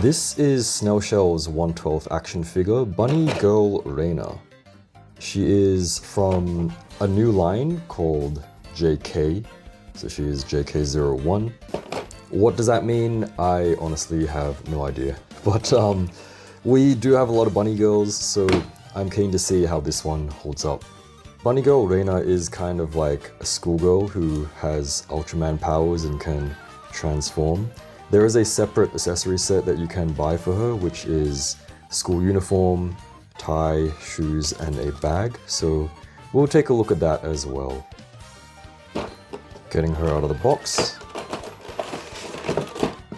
This is Snail Shell's 1/12 action figure, Bunny Girl Rena. She is from a new line called JK, so she is JK-01. What does that mean? I honestly have no idea. But we do have a lot of bunny girls, so I'm keen to see how this one holds up. Bunny Girl Rena is kind of like a schoolgirl who has Ultraman powers and can transform. There is a separate accessory set that you can buy for her, which is school uniform, tie, shoes, and a bag. So we'll take a look at that as well. Getting her out of the box.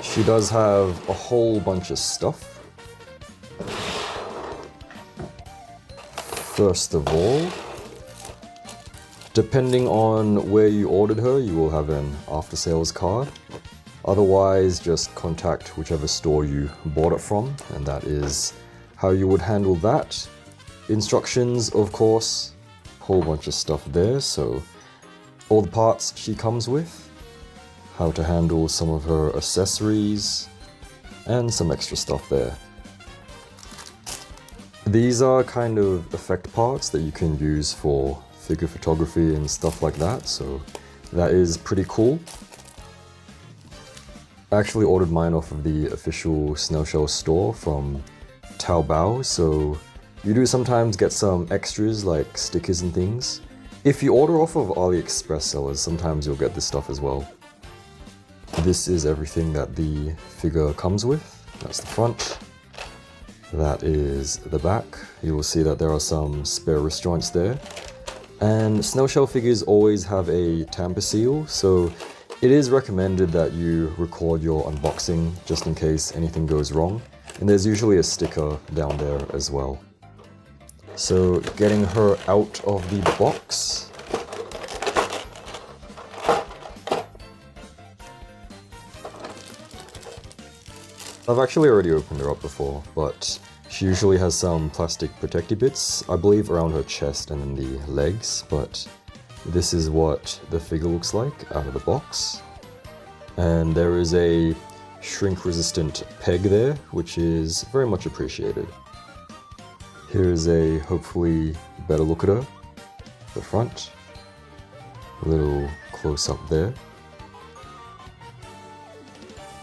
She does have a whole bunch of stuff. First of all, depending on where you ordered her, you will have an after sales card. Otherwise, just contact whichever store you bought it from, and that is how you would handle that. Instructions, of course, whole bunch of stuff there, so all the parts she comes with, how to handle some of her accessories, and some extra stuff there. These are kind of effect parts that you can use for figure photography and stuff like that, so that is pretty cool. I actually ordered mine off of the official Snail Shell store from Taobao, so you do sometimes get some extras like stickers and things. If you order off of AliExpress sellers, sometimes you'll get this stuff as well. This is everything that the figure comes with. That's the front. That is the back. You will see that there are some spare wrist joints there. And Snail Shell figures always have a tamper seal, so it is recommended that you record your unboxing just in case anything goes wrong. And there's usually a sticker down there as well. So getting her out of the box. I've actually already opened her up before, but she usually has some plastic protective bits, I believe around her chest and then the legs, but this is what the figure looks like out of the box. And there is a shrink-resistant peg there, which is very much appreciated. Here's a hopefully better look at her. The front. A little close-up there.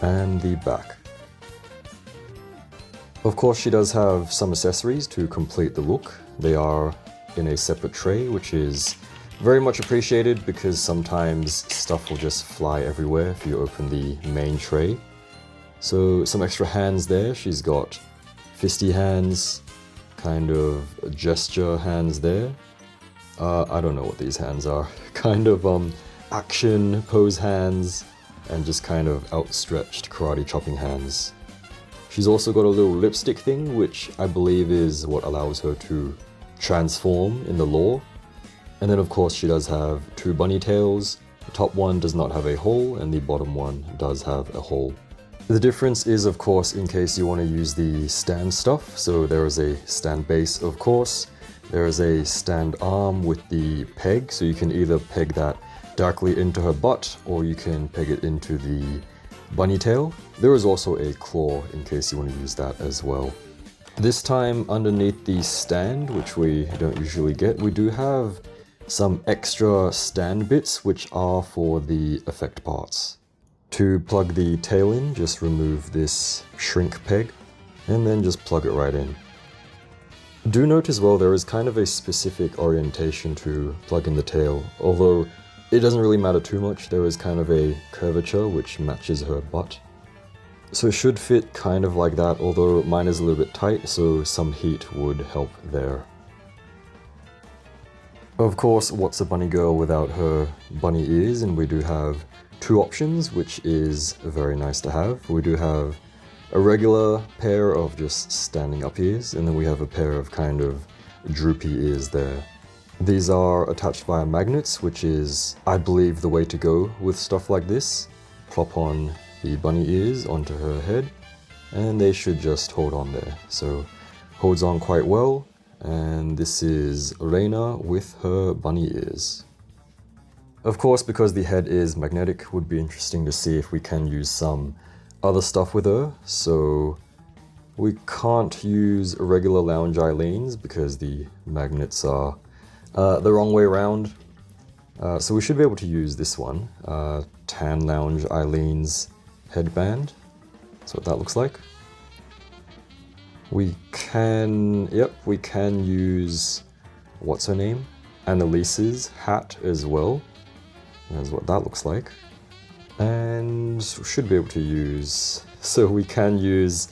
And the back. Of course, she does have some accessories to complete the look. They are in a separate tray, which is very much appreciated because sometimes stuff will just fly everywhere if you open the main tray. So some extra hands there. She's got fisty hands, kind of gesture hands there. I don't know what these hands are. Kind of action pose hands and just kind of outstretched karate chopping hands. She's also got a little lipstick thing, which I believe is what allows her to transform in the lore. And then of course she does have two bunny tails. The top one does not have a hole and the bottom one does have a hole. The difference is of course in case you want to use the stand stuff. So there is a stand base of course. There is a stand arm with the peg, so you can either peg that directly into her butt or you can peg it into the bunny tail. There is also a claw in case you want to use that as well. This time underneath the stand, which we don't usually get, we do have some extra stand bits which are for the effect parts. To plug the tail in, just remove this shrink peg and then just plug it right in. Do note as well there is kind of a specific orientation to plug in the tail, although it doesn't really matter too much. There is kind of a curvature which matches her butt. So it should fit kind of like that, although mine is a little bit tight, so some heat would help there. Of course, what's a bunny girl without her bunny ears? And we do have two options, which is very nice to have. We do have a regular pair of just standing up ears, and then we have a pair of kind of droopy ears there. These are attached via magnets, which is, I believe, the way to go with stuff like this. Plop on the bunny ears onto her head, and they should just hold on there. So, holds on quite well. And this is Lena with her bunny ears. Of course, because the head is magnetic, would be interesting to see if we can use some other stuff with her. So We can't use regular lounge Eileen's because the magnets are the wrong way around. So we should be able to use this one, Tan Lounge Eileen's headband. That's what that looks like. We can use, what's her name? Annalise's hat as well. That's what that looks like. And we should be able to use, so we can use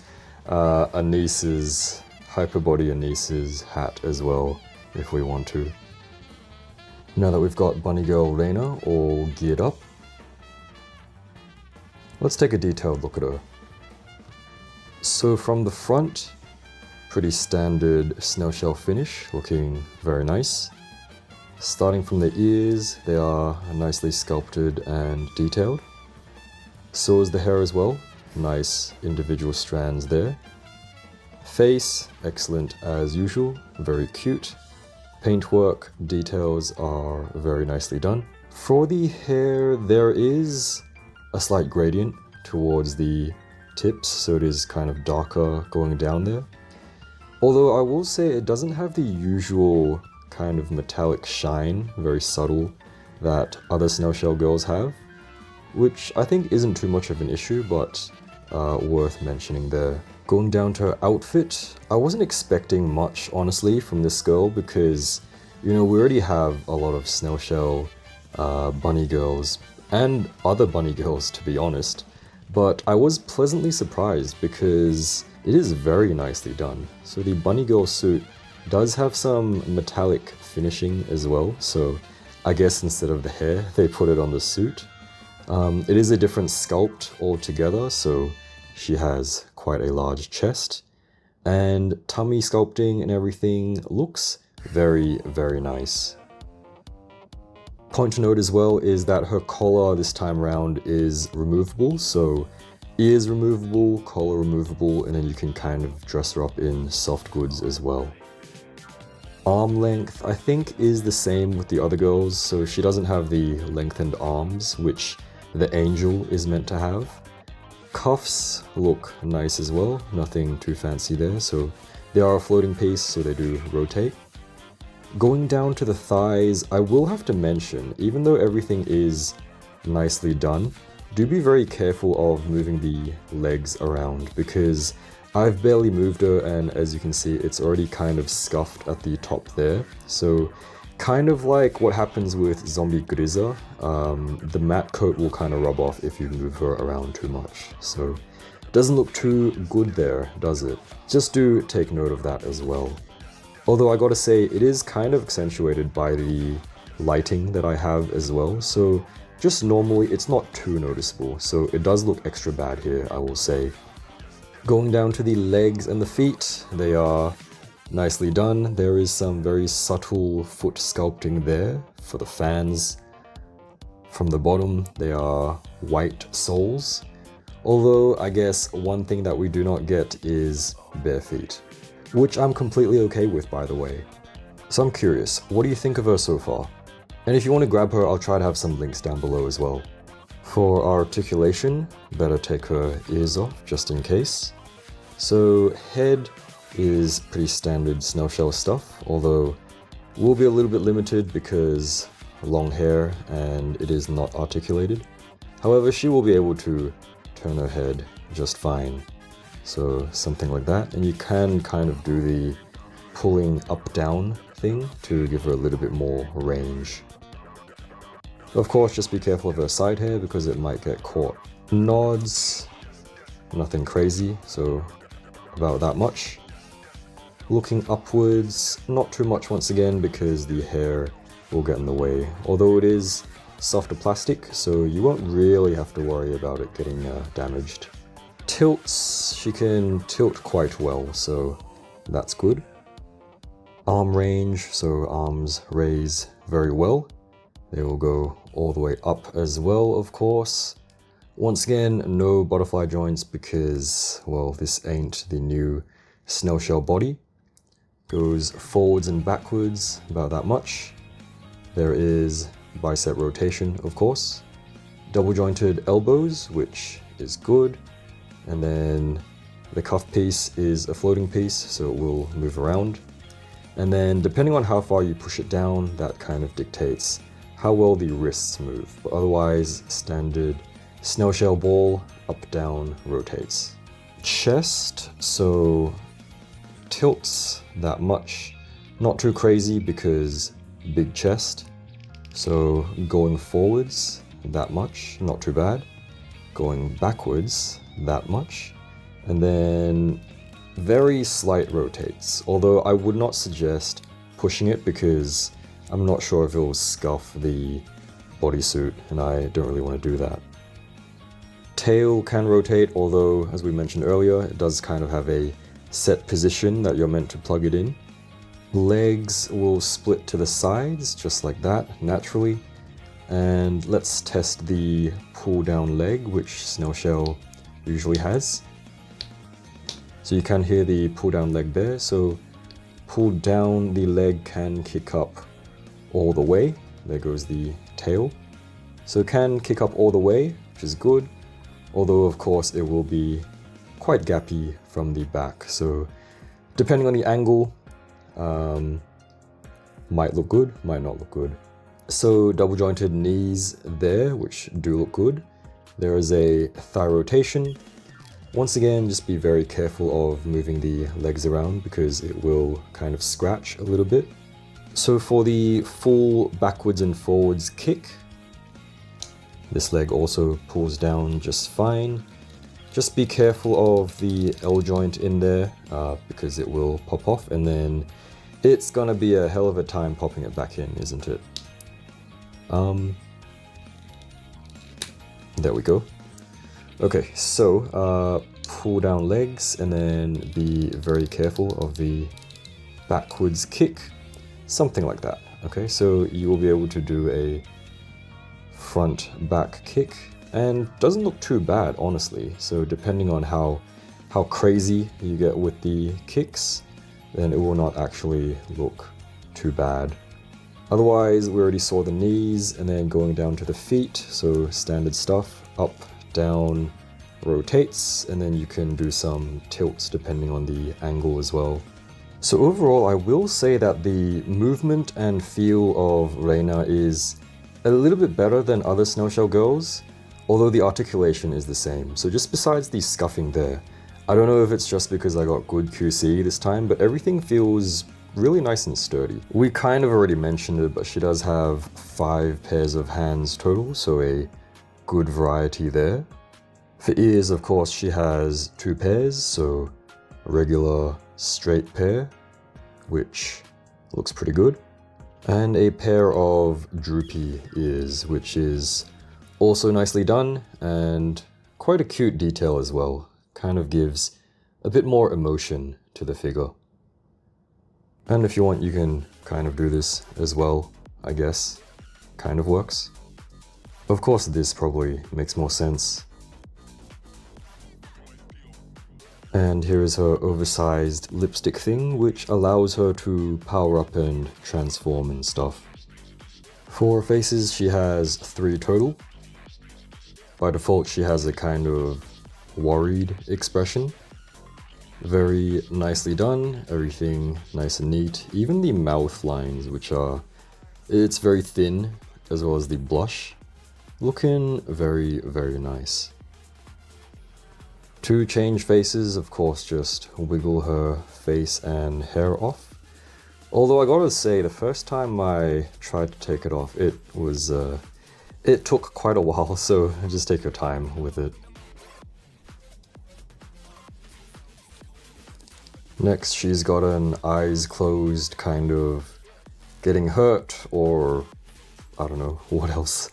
Anise's, Hyperbody Anise's hat as well, if we want to. Now that we've got Bunny Girl Rena all geared up, let's take a detailed look at her. So from the front, pretty standard snail shell finish, looking very nice. Starting from the ears, they are nicely sculpted and detailed. So is the hair as well, nice individual strands there. Face, excellent as usual, very cute. Paintwork details are very nicely done. For the hair, there is a slight gradient towards the tips, so it is kind of darker going down there. Although I will say it doesn't have the usual kind of metallic shine, very subtle, that other Snail Shell girls have, which I think isn't too much of an issue, but worth mentioning there. Going down to her outfit, I wasn't expecting much, honestly, from this girl because, you know, we already have a lot of Snail Shell bunny girls, and other bunny girls, to be honest, but I was pleasantly surprised because it is very nicely done. So the bunny girl suit does have some metallic finishing as well, so I guess instead of the hair, they put it on the suit. It is a different sculpt altogether, so she has quite a large chest, and tummy sculpting and everything looks very, very nice. Point to note as well is that her collar this time around is removable, so ears removable, collar removable, and then you can kind of dress her up in soft goods as well. Arm length, I think, is the same with the other girls, so she doesn't have the lengthened arms, which the angel is meant to have. Cuffs look nice as well, nothing too fancy there, so they are a floating piece, so they do rotate. Going down to the thighs, I will have to mention, even though everything is nicely done, do be very careful of moving the legs around because I've barely moved her, and as you can see, it's already kind of scuffed at the top there. So kind of like what happens with Zombie Griza, the matte coat will kind of rub off if you move her around too much. So it doesn't look too good there, does it? Just do take note of that as well. Although I gotta say, it is kind of accentuated by the lighting that I have as well. So just normally, it's not too noticeable. So it does look extra bad here, I will say. Going down to the legs and the feet, they are nicely done. There is some very subtle foot sculpting there for the fans. From the bottom, they are white soles. Although, I guess one thing that we do not get is bare feet, which I'm completely okay with, by the way. So I'm curious, what do you think of her so far? And if you want to grab her, I'll try to have some links down below as well. For articulation, better take her ears off just in case. So head is pretty standard snail shell stuff, although will be a little bit limited because long hair and it is not articulated. However, she will be able to turn her head just fine. So something like that, and you can kind of do the pulling up down thing to give her a little bit more range. Of course, just be careful of her side hair because it might get caught. Nods, nothing crazy, so about that much. Looking upwards, not too much once again because the hair will get in the way, although it is softer plastic, so you won't really have to worry about it getting damaged. Tilts, she can tilt quite well, so that's good. Arm range, so arms raise very well. They will go all the way up as well, of course. Once again, no butterfly joints because, well, this ain't the new snail shell body. Goes forwards and backwards, about that much. There is bicep rotation, of course. Double jointed elbows, which is good. And then The cuff piece is a floating piece, so it will move around. And then depending on how far you push it down, that kind of dictates how well the wrists move. But otherwise, standard snail shell ball, up, down, rotates. Chest, so tilts that much. Not too crazy because big chest. So going forwards that much, not too bad. Going backwards that much. And then very slight rotates, although I would not suggest pushing it because I'm not sure if it will scuff the bodysuit and I don't really want to do that. Tail can rotate, although as we mentioned earlier, it does kind of have a set position that you're meant to plug it in. Legs will split to the sides just like that, naturally. And let's test the pull down leg, which Snail Shell usually has. So you can hear the pull down leg there, so pull down the leg can kick up all the way. There goes the tail. So it can kick up all the way, which is good, although of course it will be quite gappy from the back. So depending on the angle, might look good, might not look good. So double jointed knees there, which do look good. There is a thigh rotation. Once again, just be very careful of moving the legs around because it will kind of scratch a little bit. So for the full backwards and forwards kick, this leg also pulls down just fine. Just be careful of the L joint in there because it will pop off, and then it's gonna be a hell of a time popping it back in, isn't it? There we go. Okay, so pull down legs and then be very careful of the backwards kick, something like that. Okay, so you will be able to do a front back kick and doesn't look too bad, honestly. So depending on how crazy you get with the kicks, then it will not actually look too bad. Otherwise, we already saw the knees and then going down to the feet, so standard stuff, up, down, rotates, and then you can do some tilts depending on the angle as well. So overall, I will say that the movement and feel of Rena is a little bit better than other Snail Shell girls, although the articulation is the same. So just besides the scuffing there, I don't know if it's just because I got good QC this time, but everything feels really nice and sturdy. We kind of already mentioned it, but she does have 5 pairs of hands total, so a good variety there. For ears, of course, she has 2 pairs, so a regular straight pair, which looks pretty good, and a pair of droopy ears, which is also nicely done and quite a cute detail as well. Kind of gives a bit more emotion to the figure. And if you want, you can kind of do this as well, I guess. Kind of works. Of course, this probably makes more sense. And here is her oversized lipstick thing, which allows her to power up and transform and stuff. For faces, she has 3 total. By default, she has a kind of worried expression. Very nicely done, everything nice and neat. Even the mouth lines, which are, it's very thin, as well as the blush, looking very, very nice. To change faces, of course, just wiggle her face and hair off. Although I gotta say, the first time I tried to take it off, it took quite a while, so just take your time with it. Next, she's got an eyes closed kind of getting hurt, or I don't know, what else.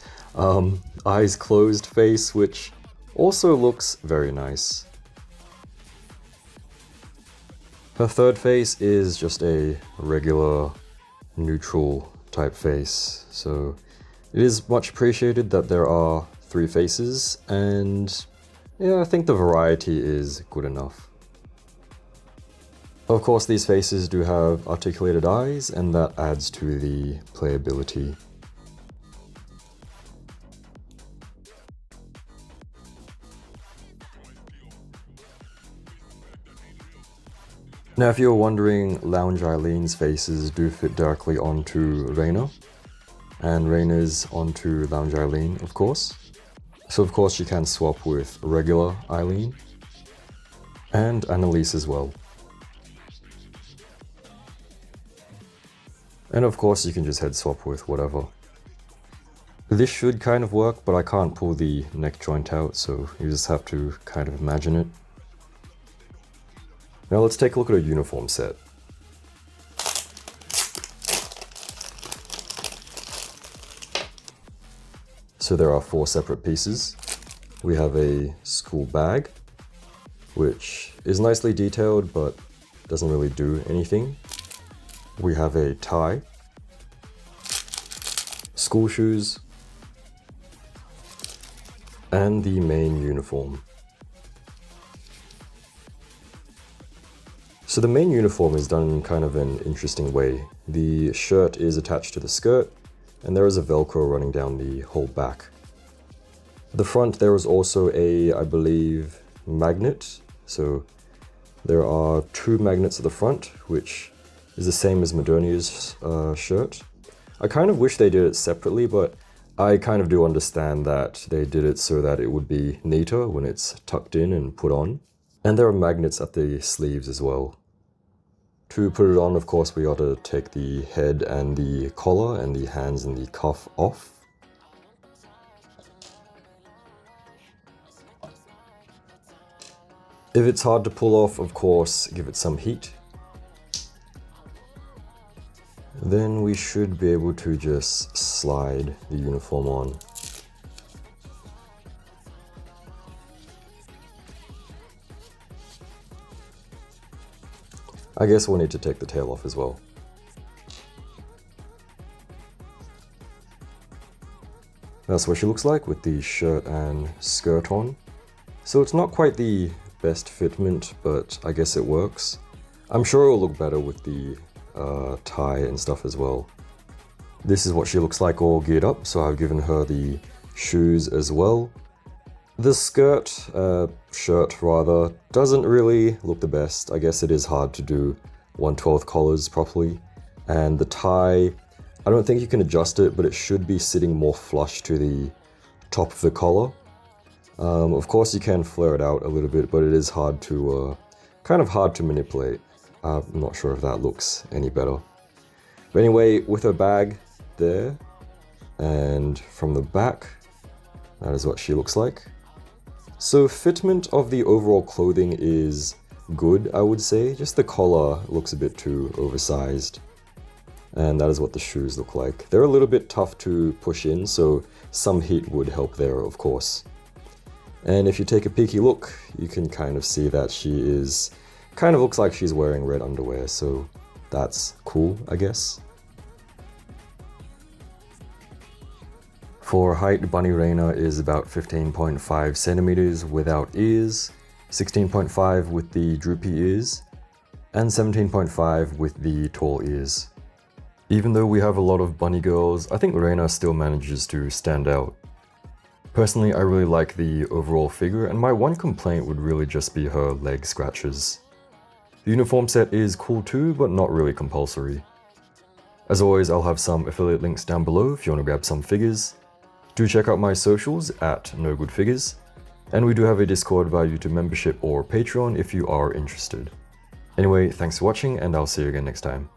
Eyes closed face, which also looks very nice. Her third face is just a regular neutral type face, so it is much appreciated that there are 3 faces, and yeah, I think the variety is good enough. Of course, these faces do have articulated eyes, and that adds to the playability. Now if you're wondering, Lounge Eileen's faces do fit directly onto Rena, and Rena's onto Lounge Eileen, of course. So of course you can swap with regular Eileen, and Annalise as well. And of course you can just head swap with whatever. This should kind of work, but I can't pull the neck joint out, so you just have to kind of imagine it. Now let's take a look at a uniform set. So there are 4 separate pieces. We have a school bag, which is nicely detailed, but doesn't really do anything. We have a tie, school shoes, and the main uniform. So the main uniform is done in kind of an interesting way. The shirt is attached to the skirt, and there is a Velcro running down the whole back. At the front there is also a, I believe, magnet. So there are 2 magnets at the front, which is the same as Modernia's shirt. I kind of wish they did it separately, but I kind of do understand that they did it so that it would be neater when it's tucked in and put on. And there are magnets at the sleeves as well. To put it on, of course, we ought to take the head and the collar and the hands and the cuff off. If it's hard to pull off, of course, give it some heat. Then we should be able to just slide the uniform on. I guess we'll need to take the tail off as well. That's what she looks like with the shirt and skirt on. So it's not quite the best fitment, but I guess it works. I'm sure it'll look better with the tie and stuff as well. This is what she looks like all geared up, so I've given her the shoes as well. The skirt, shirt rather, doesn't really look the best. I guess it is hard to do 1/12 collars properly. And the tie, I don't think you can adjust it, but it should be sitting more flush to the top of the collar. Of course you can flare it out a little bit, but it is hard to, kind of hard to manipulate. I'm not sure if that looks any better. But anyway, with her bag there, and from the back, that is what she looks like. So fitment of the overall clothing is good, I would say. Just the collar looks a bit too oversized. And that is what the shoes look like. They're a little bit tough to push in, so some heat would help there, of course. And if you take a peeky look, you can kind of see that she is, kind of looks like she's wearing red underwear, so that's cool, I guess. For height, Bunny Rena is about 15.5 centimeters without ears, 16.5 with the droopy ears, and 17.5 with the tall ears. Even though we have a lot of bunny girls, I think Rena still manages to stand out. Personally, I really like the overall figure, and my one complaint would really just be her leg scratches. The uniform set is cool too, but not really compulsory. As always, I'll have some affiliate links down below if you want to grab some figures. Do check out my socials at NoGoodFigures, and we do have a Discord via YouTube membership or Patreon if you are interested. Anyway, thanks for watching, and I'll see you again next time.